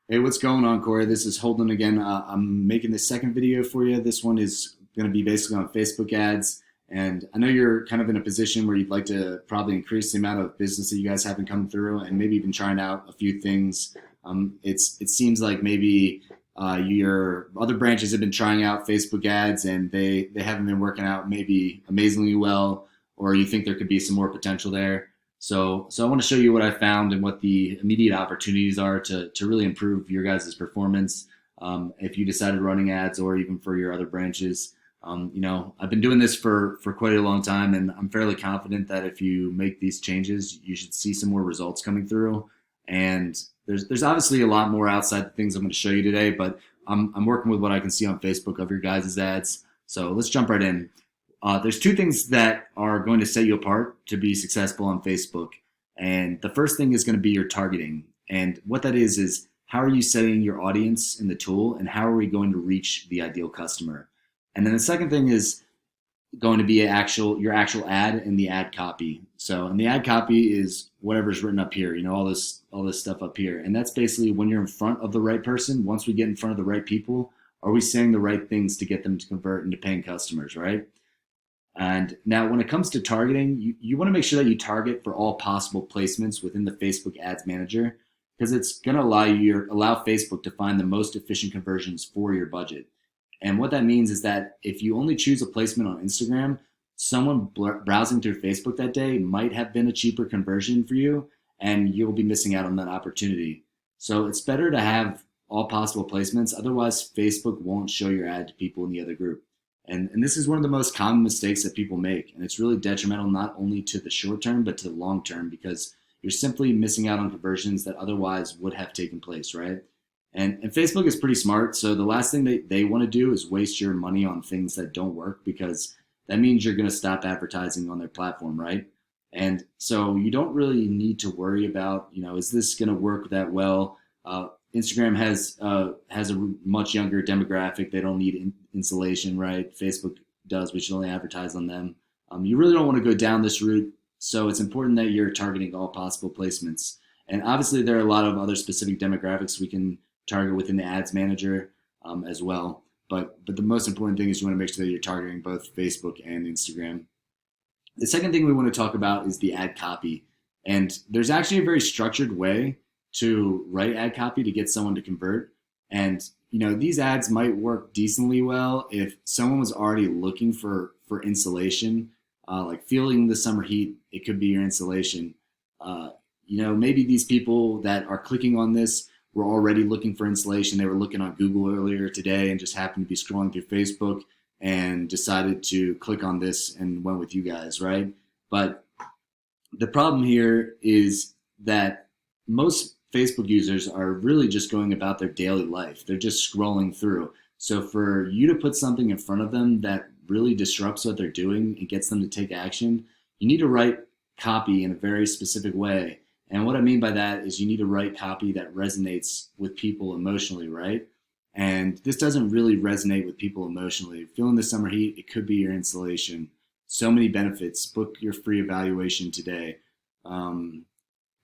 Hey, what's going on, Corey? This is Holden again. I'm making the second video for you. This one is going to be basically on Facebook ads. And I know you're kind of in a position where you'd like to probably increase the amount of business that you guys have been coming through and maybe even trying out a few things. It seems like maybe your other branches have been trying out Facebook ads and they haven't been working out maybe amazingly well, or you think there could be some more potential there. So I want to show you what I found and what the immediate opportunities are to really improve your guys' performance. If you decided running ads or even for your other branches. I've been doing this for quite a long time, and I'm fairly confident that if you make these changes, you should see some more results coming through. And there's obviously a lot more outside the things I'm going to show you today, but I'm working with what I can see on Facebook of your guys' ads. So let's jump right in. There's two things that are going to set you apart to be successful on Facebook. And the first thing is going to be your targeting. And what that is how are you setting your audience in the tool and how are we going to reach the ideal customer? And then the second thing is going to be your actual ad and the ad copy. So, and the ad copy is whatever's written up here, all this stuff up here. And that's basically when you're in front of the right person, once we get in front of the right people, are we saying the right things to get them to convert into paying customers, right? And now when it comes to targeting, you want to make sure that you target for all possible placements within the Facebook Ads Manager because it's going to allow Facebook to find the most efficient conversions for your budget. And what that means is that if you only choose a placement on Instagram, someone browsing through Facebook that day might have been a cheaper conversion for you and you'll be missing out on that opportunity. So it's better to have all possible placements. Otherwise, Facebook won't show your ad to people in the other group. And this is one of the most common mistakes that people make. And it's really detrimental not only to the short term, but to the long term because you're simply missing out on conversions that otherwise would have taken place, right? And Facebook is pretty smart. So the last thing they want to do is waste your money on things that don't work because that means you're going to stop advertising on their platform, right? And so you don't really need to worry about, is this going to work that well? Instagram has a much younger demographic. They don't need insulation, right? Facebook does. We should only advertise on them. You really don't want to go down this route. So it's important that you're targeting all possible placements. And obviously, there are a lot of other specific demographics we can target within the Ads Manager as well. But the most important thing is you want to make sure that you're targeting both Facebook and Instagram. The second thing we want to talk about is the ad copy. And there's actually a very structured way to write ad copy to get someone to convert. And these ads might work decently well if someone was already looking for insulation, like feeling the summer heat. It could be your insulation. Maybe these people that are clicking on this were already looking for insulation. They were looking on Google earlier today and just happened to be scrolling through Facebook and decided to click on this and went with you guys, right? But the problem here is that most Facebook users are really just going about their daily life. They're just scrolling through. So for you to put something in front of them that really disrupts what they're doing and gets them to take action, you need to write copy in a very specific way. And what I mean by that is you need to write copy that resonates with people emotionally, right? And this doesn't really resonate with people emotionally. Feeling the summer heat, it could be your insulation. So many benefits. Book your free evaluation today. Don't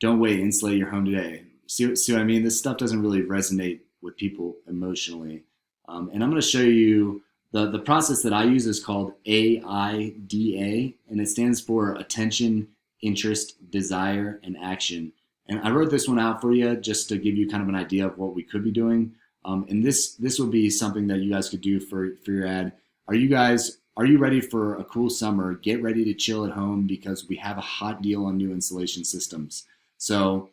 wait, insulate your home today. See what I mean? This stuff doesn't really resonate with people emotionally. And I'm going to show you the process that I use is called AIDA, and it stands for attention, interest, desire, and action. And I wrote this one out for you just to give you kind of an idea of what we could be doing. And this would be something that you guys could do for your ad. Are you ready for a cool summer? Get ready to chill at home because we have a hot deal on new insulation systems. So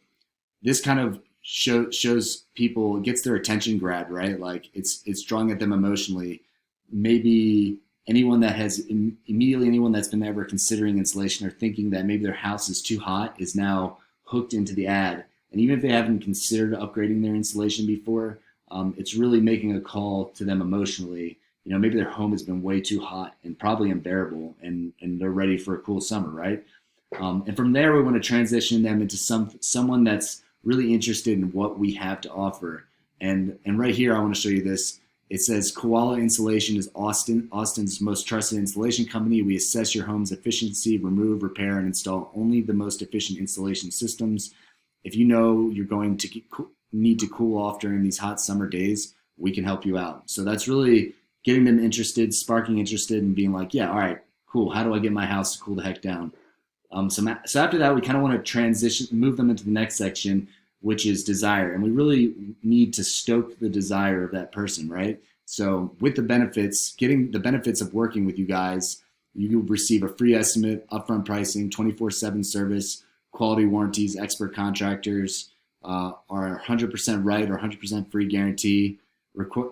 this kind of shows people, gets their attention grabbed, right? Like it's drawing at them emotionally. Maybe anyone that's been ever considering insulation or thinking that maybe their house is too hot is now hooked into the ad. And even if they haven't considered upgrading their insulation before, it's really making a call to them emotionally. Maybe their home has been way too hot and probably unbearable and they're ready for a cool summer, right? And from there, we want to transition them into someone that's really interested in what we have to offer. And right here, I want to show you this. It says Koala Insulation is Austin's most trusted installation company. We assess your home's efficiency, remove, repair, and install only the most efficient installation systems. If you know you're going to need to cool off during these hot summer days, we can help you out. So that's really getting them interested, sparking interested, and being like, yeah, all right, cool. How do I get my house to cool the heck down? So after that, we kind of want to transition, move them into the next section, which is desire. And we really need to stoke the desire of that person, right? So with the benefits, getting the benefits of working with you guys, you will receive a free estimate, upfront pricing, 24/7 service, quality warranties, expert contractors, our 100% right or 100% free guarantee.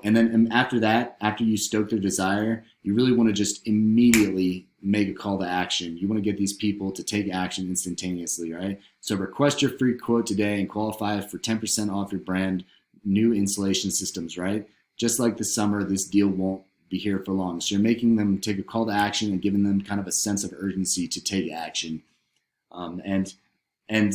And then after that, after you stoke their desire, you really want to just immediately make a call to action. You want to get these people to take action instantaneously, right? So request your free quote today and qualify for 10% off your brand new insulation systems, right? Just like the summer, this deal won't be here for long. So you're making them take a call to action and giving them kind of a sense of urgency to take action. And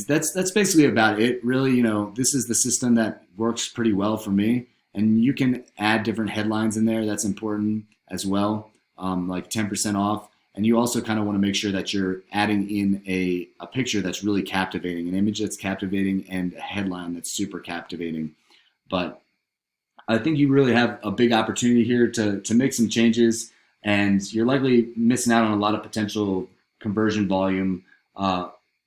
that's basically about it. Really, you know, this is the system that works pretty well for me. And you can add different headlines in there. That's important as well, like 10% off. And you also kind of want to make sure that you're adding in a picture that's really captivating, an image that's captivating, and a headline that's super captivating. But I think you really have a big opportunity here to make some changes, and you're likely missing out on a lot of potential conversion volume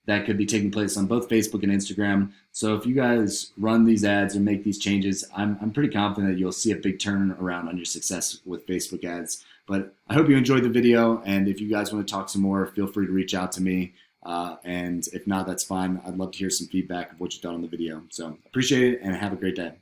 that could be taking place on both Facebook and Instagram. So if you guys run these ads and make these changes, I'm pretty confident that you'll see a big turnaround on your success with Facebook ads. But I hope you enjoyed the video, and if you guys want to talk some more, feel free to reach out to me. And if not, that's fine. I'd love to hear some feedback of what you thought on the video. So appreciate it, and have a great day.